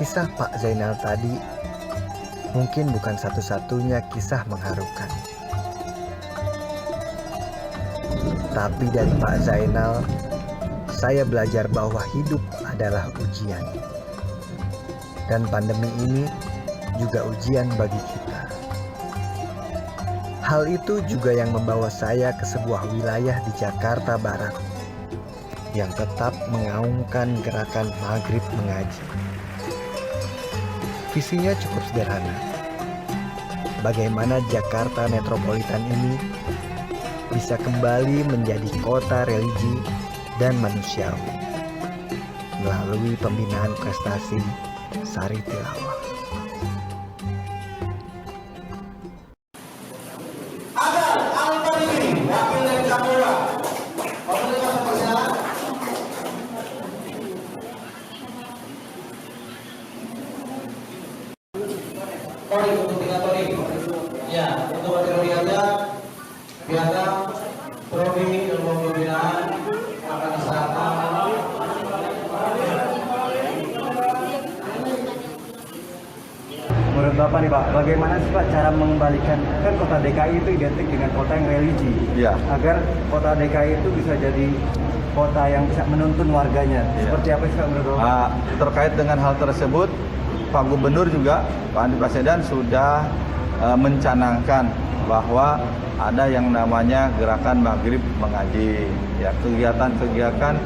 Kisah Pak Zainal tadi mungkin bukan satu-satunya kisah mengharukan. Tapi dari Pak Zainal, saya belajar bahwa hidup adalah ujian. Dan pandemi ini juga ujian bagi kita. Hal itu juga yang membawa saya ke sebuah wilayah di Jakarta Barat yang tetap mengaungkan gerakan Maghrib Mengaji. Visinya cukup sederhana. Bagaimana Jakarta metropolitan ini bisa kembali menjadi kota religi dan manusiawi melalui pembinaan prestasi Sari Tilawah. Untuk tingkat Tori, ya, untuk materi biasa prodi ilmu pembinaan akan diserahkan. Menurut Bapak nih Pak, bagaimana sih Pak cara mengembalikan, kan kota DKI itu identik dengan kota yang religi, ya, agar kota DKI itu bisa jadi kota yang bisa menuntun warganya. Ya. Seperti apa sih Pak menurut Bapak? Terkait dengan hal tersebut, Pak Gubernur juga, Pak Anies Baswedan sudah mencanangkan bahwa ada yang namanya gerakan Maghrib Mengaji, ya, kegiatan-kegiatan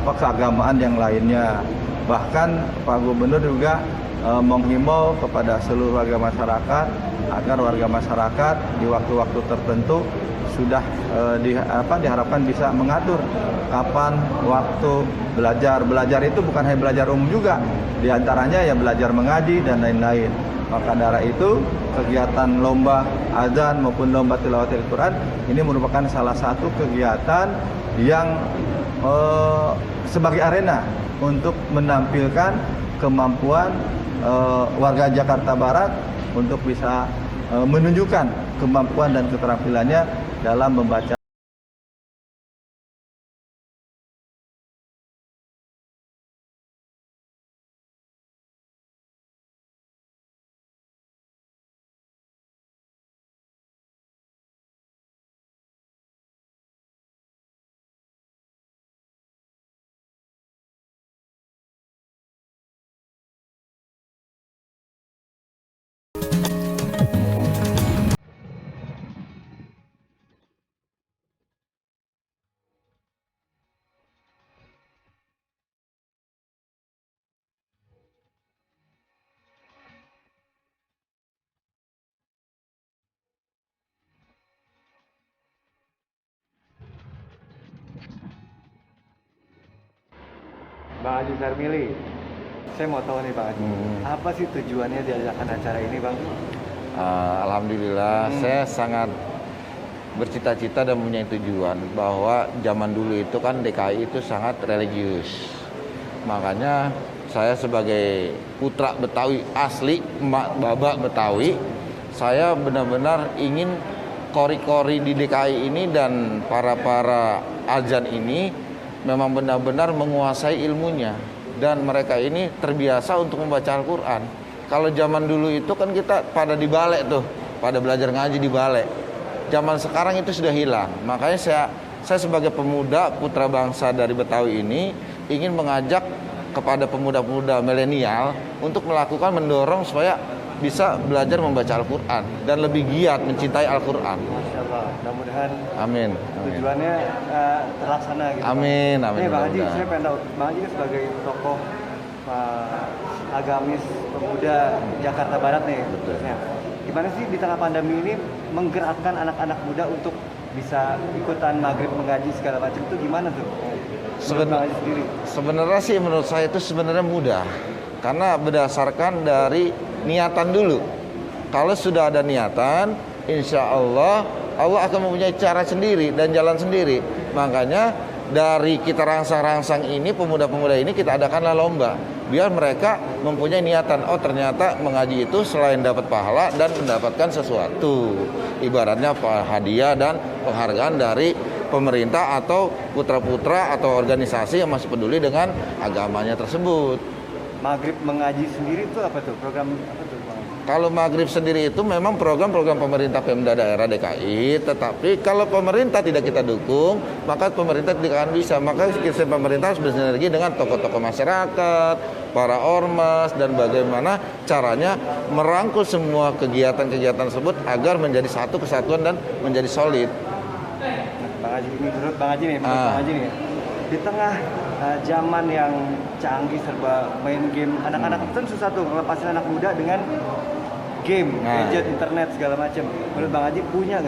keagamaan yang lainnya. Bahkan Pak Gubernur juga menghimbau kepada seluruh warga masyarakat agar warga masyarakat di waktu-waktu tertentu sudah diharapkan bisa mengatur kapan waktu belajar. Belajar itu bukan hanya belajar umum juga, di antaranya ya belajar mengaji dan lain-lain. Maka dari itu kegiatan lomba azan maupun lomba tilawatil Quran ini merupakan salah satu kegiatan yang sebagai arena untuk menampilkan kemampuan warga Jakarta Barat untuk bisa menunjukkan kemampuan dan keterampilannya dalam membaca. Bang Haji Sarmili, saya mau tahu nih Bang Haji, apa sih tujuannya diadakan acara ini Bang? Alhamdulillah, saya sangat bercita-cita dan punya tujuan bahwa zaman dulu itu kan DKI itu sangat religius. Makanya saya sebagai putra Betawi asli, emak babak Betawi, saya benar-benar ingin kori-kori di DKI ini dan para azan ini memang benar-benar menguasai ilmunya dan mereka ini terbiasa untuk membaca Al-Quran. Kalau zaman dulu itu kan kita pada di balek tuh, pada belajar ngaji di balek. Zaman sekarang itu sudah hilang. Makanya saya sebagai pemuda putra bangsa dari Betawi ini ingin mengajak kepada pemuda-pemuda milenial untuk mendorong supaya bisa belajar membaca Al-Quran dan lebih giat mencintai Al-Quran. Masya Allah, mudah-mudahan Amin. tujuannya terlaksana gitu. Amin, Bang. amin. Nih Bang Haji, saya pengen tahu, Bang Haji sebagai tokoh agamis pemuda Jakarta Barat nih, khususnya. Gimana sih di tengah pandemi ini menggerakkan anak-anak muda untuk bisa ikutan Maghrib Mengaji segala macam itu gimana tuh? Sebenarnya sih menurut saya itu sebenarnya mudah karena berdasarkan dari niatan dulu. Kalau sudah ada niatan, insya Allah akan mempunyai cara sendiri dan jalan sendiri. Makanya dari kita rangsang-rangsang ini, pemuda-pemuda ini kita adakanlah lomba biar mereka mempunyai niatan, oh ternyata mengaji itu selain dapat pahala dan mendapatkan sesuatu, ibaratnya hadiah dan penghargaan dari pemerintah atau putra-putra atau organisasi yang masih peduli dengan agamanya tersebut. maghrib mengaji sendiri itu apa tuh? Program apa tuh Bang? Kalau maghrib sendiri itu memang program-program pemerintah Pemda daerah DKI, tetapi kalau pemerintah tidak kita dukung, maka pemerintah tidak akan bisa. Maka pemerintah harus bersinergi dengan tokoh-tokoh masyarakat, para ormas, dan bagaimana caranya merangkul semua kegiatan-kegiatan tersebut agar menjadi satu kesatuan dan menjadi solid. Bang Haji, ini menurut Bang Haji nih, Bang Haji nih, di tengah zaman yang canggih serba main game, anak-anak itu kan susah tuh ngelepasin anak muda dengan game, gadget, internet segala macam. Menurut Bang Haji punya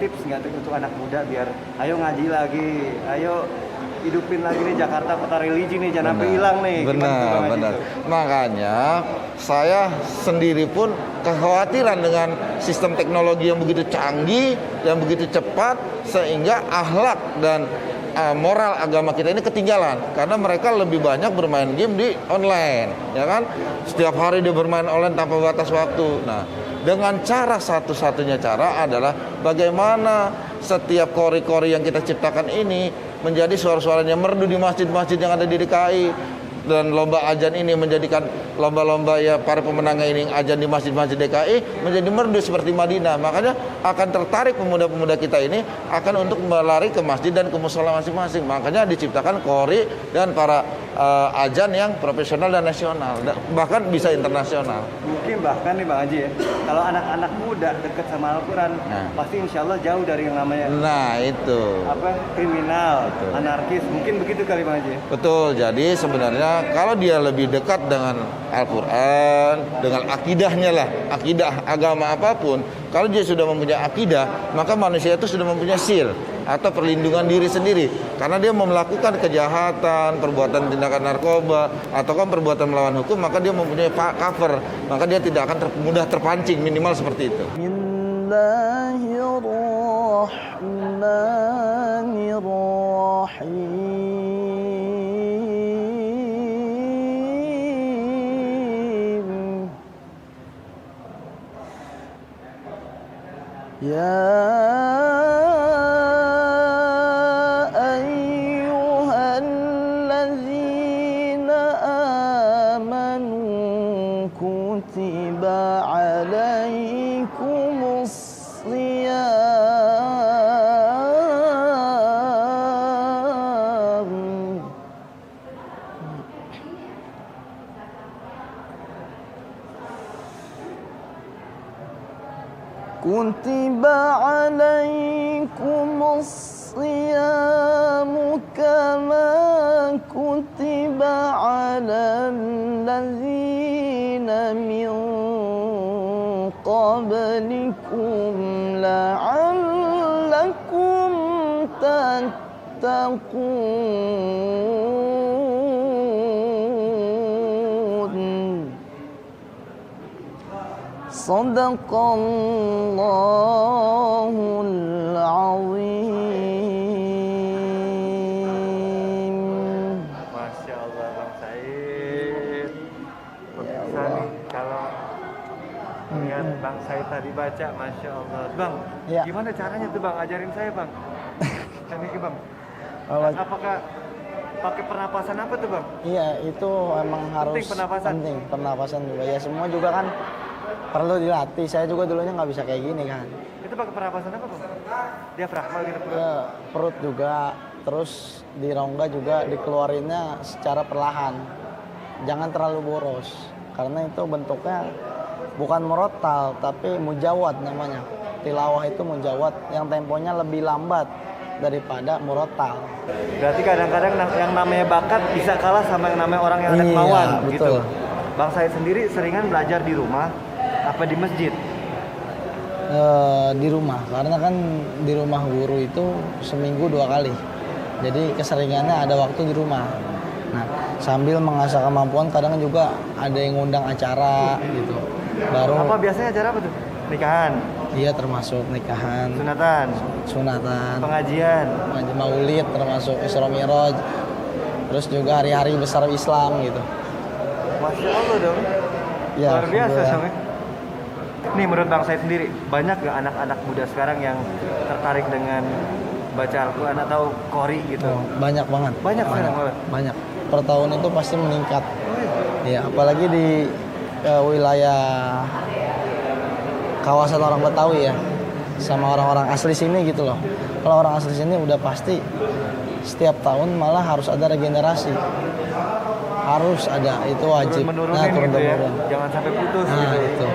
tips nggak untuk anak muda biar ayo ngaji lagi, ayo hidupin lagi nih Jakarta kota religi nih, jangan sampai hilang nih. Benar. Makanya saya sendiri pun kekhawatiran dengan sistem teknologi yang begitu canggih, yang begitu cepat, sehingga akhlak dan moral agama kita ini ketinggalan karena mereka lebih banyak bermain game di online, ya kan? Setiap hari dia bermain online tanpa batas waktu. Nah, dengan cara satu-satunya cara adalah bagaimana setiap kori-kori yang kita ciptakan ini menjadi suara-suaranya merdu di masjid-masjid yang ada di DKI. Dan lomba ajan ini menjadikan lomba-lomba ya para pemenangnya ini ajan di masjid-masjid DKI menjadi merdu seperti Madinah. Makanya akan tertarik pemuda-pemuda kita ini akan untuk melari ke masjid dan ke musola masing-masing. Makanya diciptakan kori dan para ajan yang profesional dan nasional, bahkan bisa internasional. Mungkin bahkan nih Bang Haji ya, kalau anak-anak muda dekat sama Al-Quran, pasti insya Allah jauh dari yang namanya kriminal, anarkis, mungkin begitu kali Bang Haji. Betul, jadi sebenarnya kalau dia lebih dekat dengan Al-Quran, dengan akidahnya lah, akidah agama apapun, kalau dia sudah mempunyai akidah, maka manusia itu sudah mempunyai sil atau perlindungan diri sendiri. Karena dia melakukan kejahatan, perbuatan tindakan narkoba, atau kan perbuatan melawan hukum, maka dia mempunyai cover, maka dia tidak akan mudah terpancing, minimal seperti itu. Kutiba alaikumus siyam. Kutiba alaikumus siyamu kama kutiba alal ladzina min qablikum la'allakum tattaqun. Sadaqallahul azim. Masya Allah Bang Said. Pemirsa nih kalau lihat Bang Said tadi baca, Masya Allah. Bang, gimana caranya tuh Bang? Ajarin saya Bang. Tekniknya Bang. Apakah pakai pernapasan apa tuh Bang? Iya, itu emang harus penting pernapasan juga. Ya semua juga kan perlu dilatih. Saya juga dulunya nggak bisa kayak gini kan. Itu pakai pernapasan apa Bang? Diafragma gitu perut? Ya, perut juga, terus di rongga juga dikeluarinnya secara perlahan. Jangan terlalu boros, karena itu bentuknya bukan murotal tapi mujawad namanya. Tilawah itu mujawad yang temponya lebih lambat daripada murotal. Berarti kadang-kadang yang namanya bakat bisa kalah sama yang namanya orang yang ada kemauan gitu. Bang Said sendiri seringan belajar di rumah apa di masjid? Di rumah, karena kan di rumah guru itu seminggu 2 kali. Jadi keseringannya ada waktu di rumah. Nah, sambil mengasah kemampuan kadang juga ada yang ngundang acara gitu. Baru apa biasanya acara apa tuh? Nikahan? Iya, termasuk nikahan. Sunatan. Pengajian Maulid termasuk Isra Mi'raj. Terus juga hari-hari besar Islam gitu. Masya Allah dong. Ya, luar biasa sampai. Nih menurut Bang Said sendiri, banyak gak anak-anak muda sekarang yang tertarik dengan baca Al-Quran atau qori gitu? Banyak banget. Banyak. Per tahun itu pasti meningkat. Ya, apalagi di wilayah kawasan orang Betawi ya, sama orang-orang asli sini gitu loh. Kalau orang asli sini udah pasti setiap tahun malah harus ada regenerasi. Harus ada, itu wajib. Turun-menurunin turun gitu ya. temurun. Jangan sampai putus Nah, gitu. itu.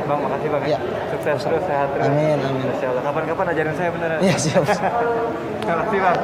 Bang, makasih Bang. Ya. Sukses terus, sehat terus. Amin, amin. Insya Allah. Kapan-kapan ajarin saya beneran. Iya, siap. Terima kasih Bang.